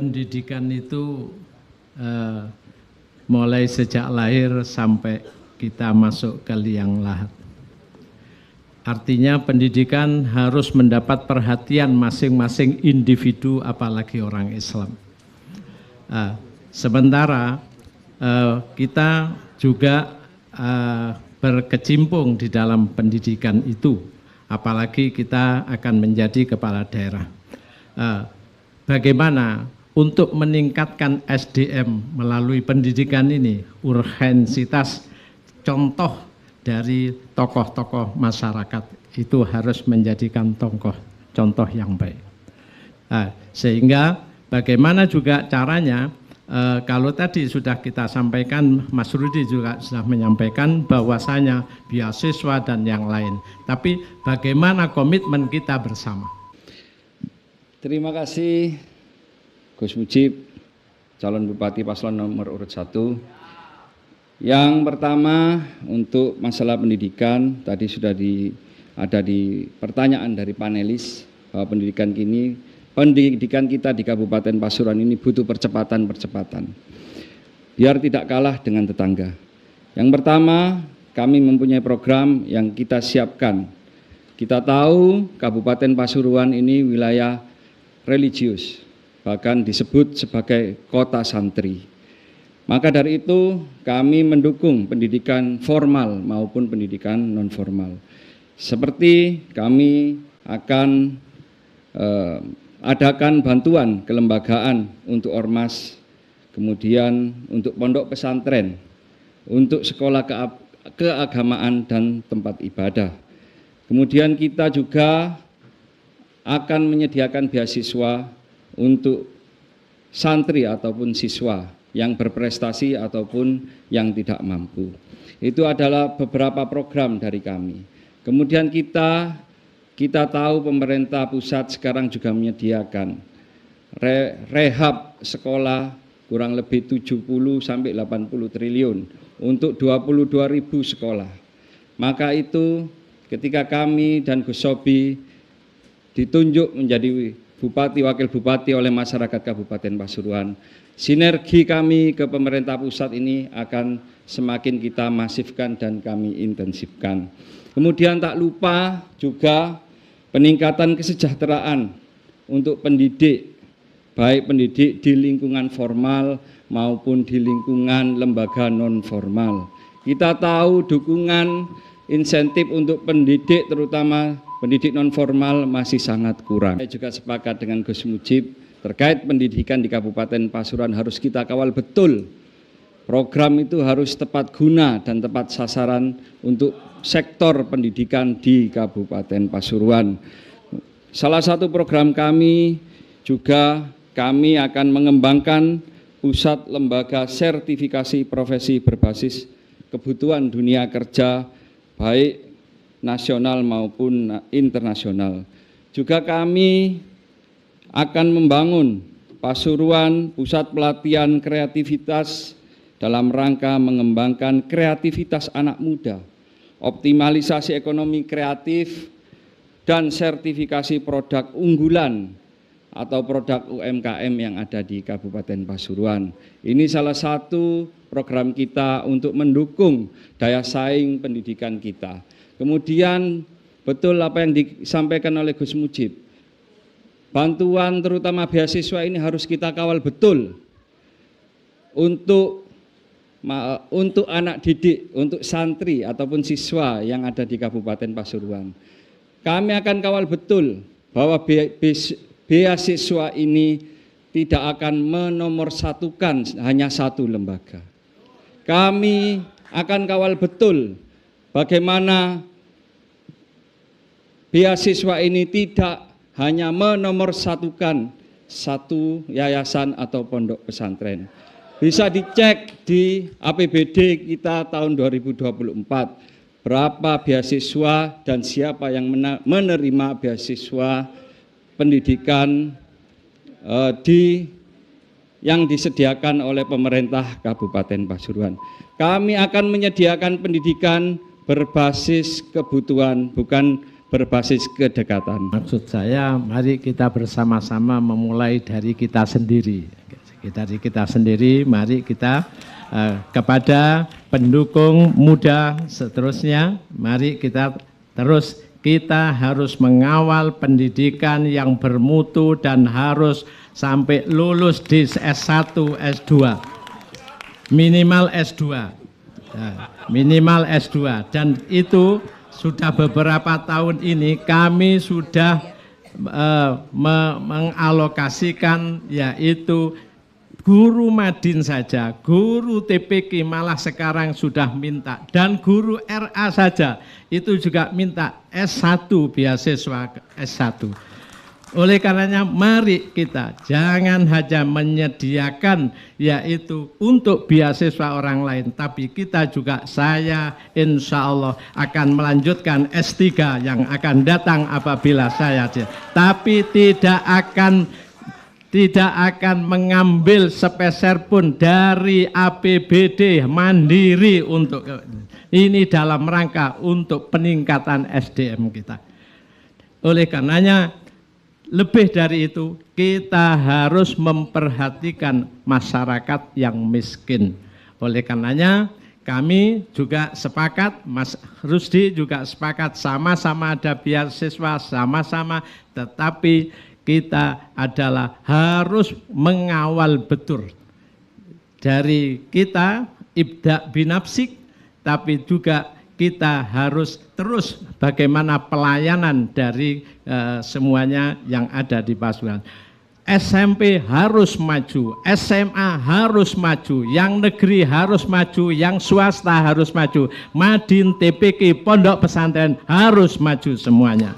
Pendidikan itu mulai sejak lahir sampai kita masuk ke liang lahat. Artinya pendidikan harus mendapat perhatian masing-masing individu, apalagi orang Islam. Sementara kita juga berkecimpung di dalam pendidikan itu, apalagi kita akan menjadi kepala daerah. Bagaimana untuk meningkatkan SDM melalui pendidikan ini, urgensitas contoh dari tokoh-tokoh masyarakat itu harus menjadikan contoh yang baik. Sehingga bagaimana juga caranya, kalau tadi sudah kita sampaikan, Mas Rudi juga sudah menyampaikan bahwasanya beasiswa dan yang lain. Tapi bagaimana komitmen kita bersama? Terima kasih Gus Mujib, calon Bupati Paslon nomor urut 1. Yang pertama untuk masalah pendidikan, tadi sudah ada di pertanyaan dari panelis bahwa pendidikan kita di Kabupaten Pasuruan ini butuh percepatan biar tidak kalah dengan tetangga. Yang pertama, kami mempunyai program yang kita siapkan. Kita tahu Kabupaten Pasuruan ini wilayah religius, bahkan disebut sebagai kota santri. Maka dari itu kami mendukung pendidikan formal maupun pendidikan non formal. Seperti kami akan adakan bantuan kelembagaan untuk ormas, kemudian untuk pondok pesantren, untuk sekolah keagamaan dan tempat ibadah. Kemudian kita juga akan menyediakan beasiswa untuk santri ataupun siswa yang berprestasi ataupun yang tidak mampu. Itu adalah beberapa program dari kami. Kemudian kita tahu pemerintah pusat sekarang juga menyediakan rehab sekolah kurang lebih 70 sampai 80 triliun untuk 22.000 sekolah. Maka itu ketika kami dan Gus Sobi ditunjuk menjadi bupati, wakil bupati oleh masyarakat Kabupaten Pasuruan, sinergi kami ke pemerintah pusat ini akan semakin kita masifkan dan kami intensifkan. Kemudian tak lupa juga peningkatan kesejahteraan untuk pendidik, baik pendidik di lingkungan formal maupun di lingkungan lembaga non formal. Kita tahu dukungan insentif untuk pendidik, terutama pendidik non formal, masih sangat kurang. Saya juga sepakat dengan Gus Mujib terkait pendidikan di Kabupaten Pasuruan harus kita kawal betul. Program itu harus tepat guna dan tepat sasaran untuk sektor pendidikan di Kabupaten Pasuruan. Salah satu program kami juga kami akan mengembangkan pusat lembaga sertifikasi profesi berbasis kebutuhan dunia kerja baik nasional maupun internasional. Juga kami akan membangun Pasuruan pusat pelatihan kreativitas dalam rangka mengembangkan kreativitas anak muda, optimalisasi ekonomi kreatif, dan sertifikasi produk unggulan atau produk UMKM yang ada di Kabupaten Pasuruan. Ini salah satu program kita untuk mendukung daya saing pendidikan kita. Kemudian betul apa yang disampaikan oleh Gus Mujib, bantuan terutama beasiswa ini harus kita kawal betul untuk anak didik, untuk santri ataupun siswa yang ada di Kabupaten Pasuruan. Kami akan kawal betul bahwa beasiswa ini tidak akan menomorsatukan hanya satu lembaga. Kami akan kawal betul bagaimana beasiswa ini tidak hanya menomorsatukan satu yayasan atau pondok pesantren. Bisa dicek di APBD kita tahun 2024 berapa beasiswa dan siapa yang menerima beasiswa pendidikan yang disediakan oleh pemerintah Kabupaten Pasuruan. Kami akan menyediakan pendidikan berbasis kebutuhan, bukan berbasis kedekatan. Maksud saya, mari kita bersama-sama memulai dari kita sendiri. Dari kita sendiri, mari kita kepada pendukung muda seterusnya, mari kita harus mengawal pendidikan yang bermutu dan harus sampai lulus di S1, S2, minimal S2, minimal S2, dan itu sudah beberapa tahun ini kami sudah mengalokasikan, yaitu guru Madin saja, guru TPQ malah sekarang sudah minta, dan guru RA saja itu juga minta S1, beasiswa S1. Oleh karenanya mari kita jangan hanya menyediakan yaitu untuk beasiswa orang lain, tapi kita juga, saya insya Allah akan melanjutkan S3 yang akan datang apabila saya, tapi tidak akan mengambil sepeser pun dari APBD mandiri untuk ini, dalam rangka untuk peningkatan SDM kita. Oleh karenanya lebih dari itu, kita harus memperhatikan masyarakat yang miskin. Oleh karenanya kami juga sepakat, Mas Rusdi juga sepakat, sama-sama ada beasiswa, sama-sama, tetapi kita adalah harus mengawal betul dari kita ibda binafsik, tapi juga kita harus terus bagaimana pelayanan dari semuanya yang ada di Pasuruan. SMP harus maju, SMA harus maju, yang negeri harus maju, yang swasta harus maju, Madin, TPQ, pondok pesantren harus maju semuanya.